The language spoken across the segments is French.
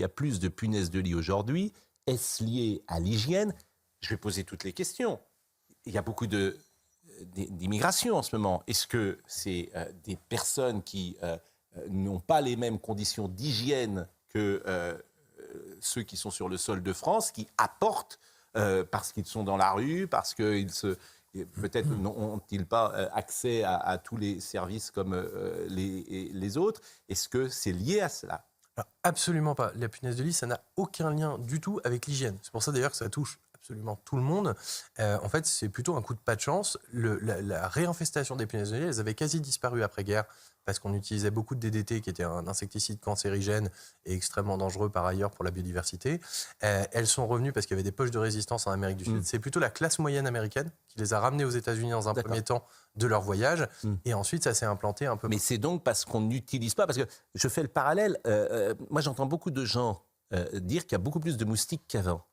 qu'il y a plus de punaises de lit aujourd'hui? Est-ce lié à l'hygiène? Je vais poser toutes les questions. Il y a beaucoup d'immigration en ce moment. Est-ce que c'est des personnes qui n'ont pas les mêmes conditions d'hygiène que ceux qui sont sur le sol de France, qui apportent parce qu'ils sont dans la rue, parce qu'ils peut-être n'ont-ils pas accès à tous les services comme les autres? Est-ce que c'est lié à cela? Alors, absolument pas. La punaise de lit, ça n'a aucun lien du tout avec l'hygiène. C'est pour ça d'ailleurs que ça touche absolument tout le monde. En fait, c'est plutôt un coup de pas de chance. La réinfestation des punaises de lit, elles avaient quasi disparu après-guerre parce qu'on utilisait beaucoup de DDT, qui était un insecticide cancérigène et extrêmement dangereux par ailleurs pour la biodiversité. Elles sont revenues parce qu'il y avait des poches de résistance en Amérique du Sud. C'est plutôt la classe moyenne américaine qui les a ramenées aux États-Unis dans un premier temps de leur voyage. Et ensuite, ça s'est implanté un peu. Mais c'est donc parce qu'on n'utilise pas, parce que je fais le parallèle. Moi, j'entends beaucoup de gens dire qu'il y a beaucoup plus de moustiques qu'avant,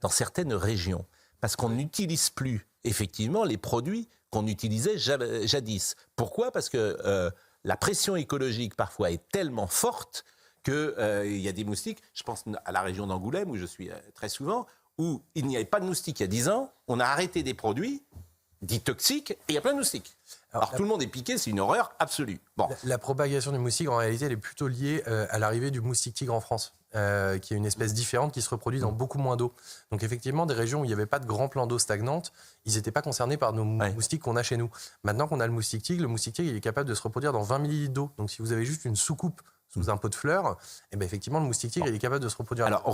dans certaines régions, parce qu'on n'utilise plus, effectivement, les produits qu'on utilisait jadis. Pourquoi? Parce que la pression écologique, parfois, est tellement forte qu'il y a des moustiques. Je pense à la région d'Angoulême, où je suis très souvent, où il n'y avait pas de moustiques il y a 10 ans. On a arrêté des produits dits toxiques, et il y a plein de moustiques. Alors tout le monde est piqué, c'est une horreur absolue. Bon. La propagation du moustique, en réalité, elle est plutôt liée à l'arrivée du moustique tigre en France, qui est une espèce différente qui se reproduit dans beaucoup moins d'eau. Donc effectivement, des régions où il n'y avait pas de grands plans d'eau stagnantes, ils n'étaient pas concernés par nos moustiques qu'on a chez nous. Maintenant qu'on a le moustique tigre il est capable de se reproduire dans 20 millilitres d'eau. Donc si vous avez juste une soucoupe sous un pot de fleurs, eh bien, effectivement, le moustique tigre il est capable de se reproduire. Alors,